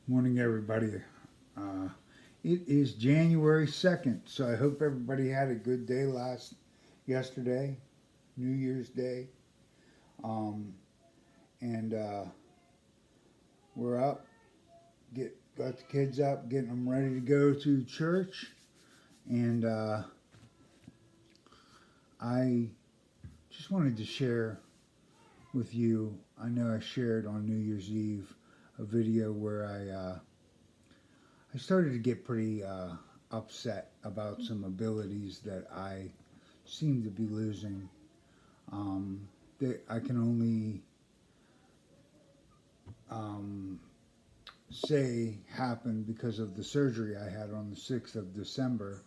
Morning, everybody. Uh, it is January 2nd, so I hope everybody had a good day yesterday, New Year's Day. Um, and we're up, got the kids up, getting them ready to go to church. And I just wanted to share with you. I know I shared on New Year's Eve a video where I started to get pretty upset about some abilities that I seem to be losing. That I can only um, say happened because of the surgery I had on the 6th of December.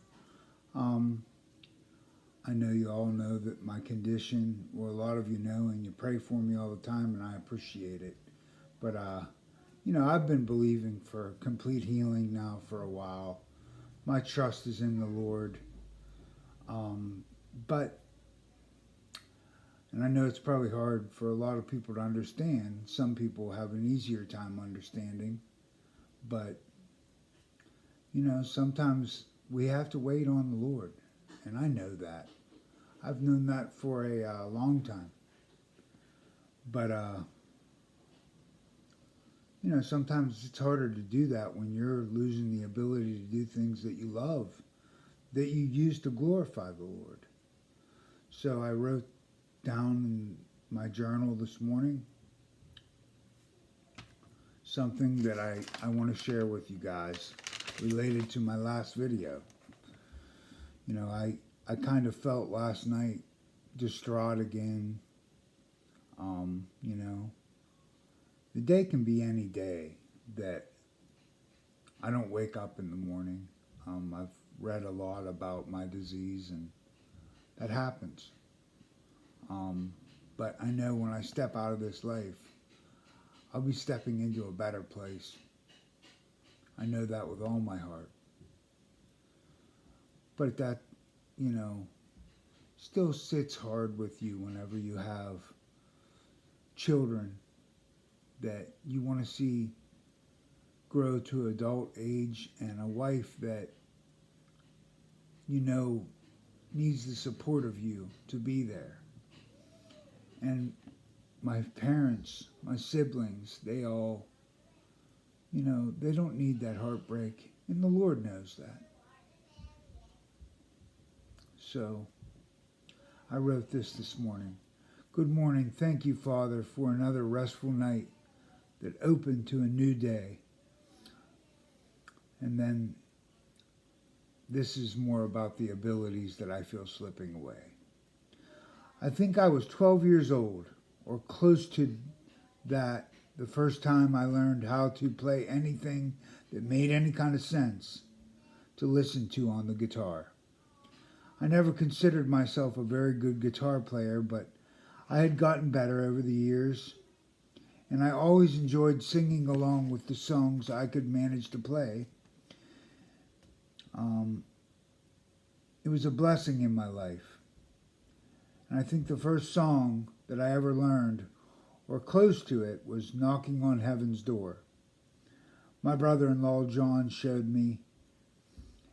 Um, I know you all know that my condition, well, a lot of you know, and you pray for me all the time, and I appreciate it. But I've been believing for complete healing now for a while. My trust is in the Lord. Um, but, and I know it's probably hard for a lot of people to understand. Some people have an easier time understanding. But, sometimes we have to wait on the Lord. And I know that. I've known that for a long time. But sometimes it's harder to do that when you're losing the ability to do things that you love, that you use to glorify the Lord. So I wrote down in my journal this morning something that I want to share with you guys related to my last video. I kind of felt last night distraught again. The day can be any day that I don't wake up in the morning. I've read a lot about my disease, and that happens. But I know when I step out of this life, I'll be stepping into a better place. I know that with all my heart. But that, still sits hard with you whenever you have children that you want to see grow to adult age, and a wife that needs the support of you to be there. And my parents, my siblings, they all, they don't need that heartbreak, and the Lord knows that. So I wrote this morning. Good morning. Thank you, Father, for another restful night that opened to a new day. And then this is more about the abilities that I feel slipping away. I think I was 12 years old, or close to that, the first time I learned how to play anything that made any kind of sense to listen to on the guitar. I never considered myself a very good guitar player, but I had gotten better over the years, and I always enjoyed singing along with the songs I could manage to play. It was a blessing in my life. And I think the first song that I ever learned, or close to it, was Knocking on Heaven's Door. My brother-in-law John showed me,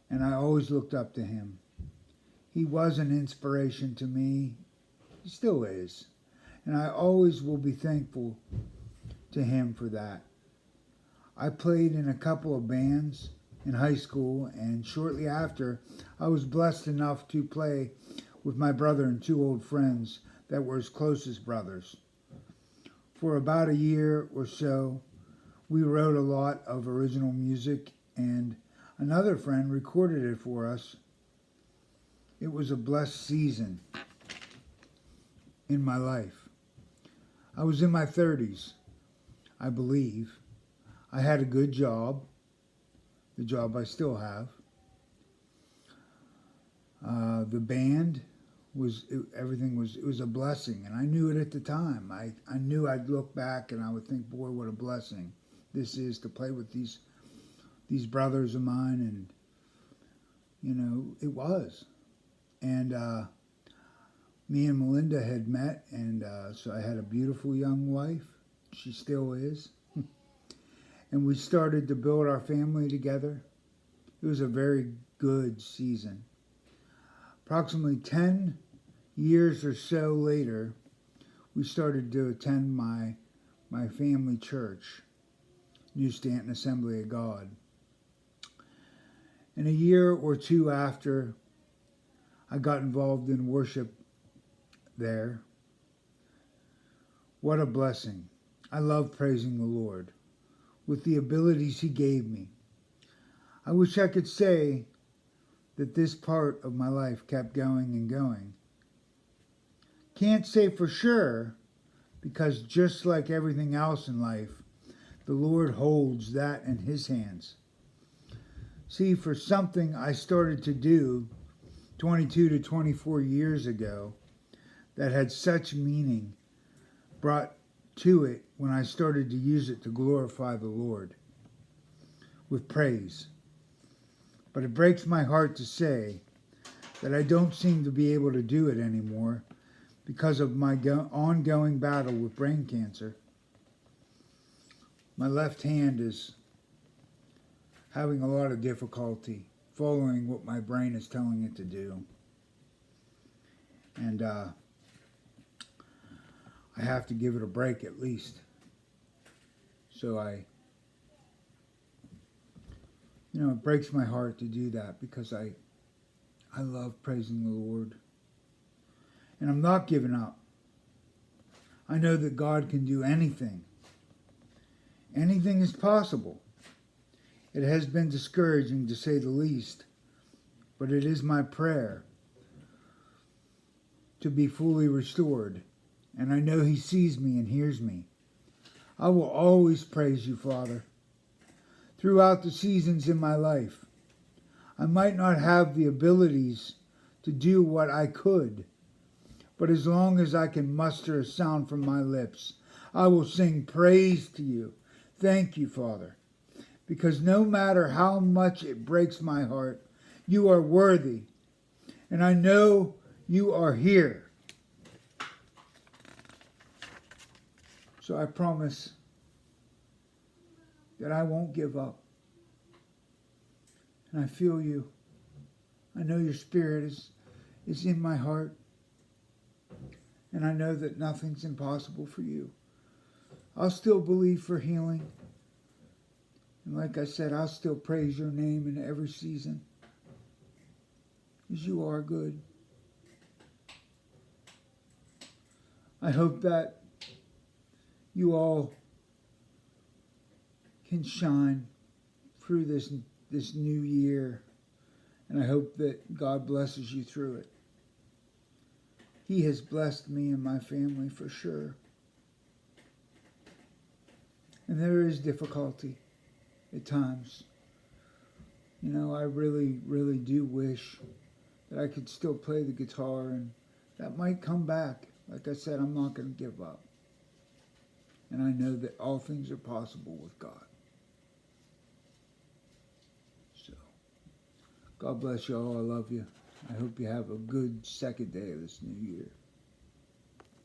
and I always looked up to him. He was an inspiration to me. He still is. And I always will be thankful to him for that. I played in a couple of bands in high school, and shortly after, I was blessed enough to play with my brother and two old friends that were as close as brothers. For about a year or so, we wrote a lot of original music, and another friend recorded it for us. It was a blessed season in my life. I was in my 30s, I believe. I had a good job, the job I still have. The band it was a blessing, and I knew it at the time. I knew I'd look back and I would think, boy, what a blessing this is to play with these brothers of mine, and it was. And me and Melinda had met, and so I had a beautiful young wife. She still is. and we started to build our family together. It was a very good season. Approximately 10 years or so later, we started to attend my family church, New Stanton Assembly of God. And a year or two after, I got involved in worship there. What a blessing. I love praising the Lord with the abilities He gave me. I wish I could say that this part of my life kept going and going. Can't say for sure, because just like everything else in life, the Lord holds that in His hands. See, for something I started to do 22 to 24 years ago that had such meaning brought to it when I started to use it to glorify the Lord with praise. But it breaks my heart to say that I don't seem to be able to do it anymore because of my ongoing battle with brain cancer. My left hand is having a lot of difficulty following what my brain is telling it to do. And I have to give it a break at least. So it breaks my heart to do that because I love praising the Lord. And I'm not giving up. I know that God can do anything. Anything is possible. It has been discouraging to say the least, but it is my prayer to be fully restored. And I know He sees me and hears me. I will always praise You, Father. Throughout the seasons in my life, I might not have the abilities to do what I could, but as long as I can muster a sound from my lips, I will sing praise to You. Thank You, Father, because no matter how much it breaks my heart, You are worthy, and I know You are here. So I promise that I won't give up. And I feel You. I know Your Spirit is in my heart. And I know that nothing's impossible for You. I'll still believe for healing. And like I said, I'll still praise Your name in every season. Because You are good. I hope that you all can shine through this new year. And I hope that God blesses you through it. He has blessed me and my family for sure. And there is difficulty at times. I really, really do wish that I could still play the guitar, and that might come back. Like I said, I'm not going to give up. And I know that all things are possible with God. So, God bless you all. I love you. I hope you have a good second day of this new year.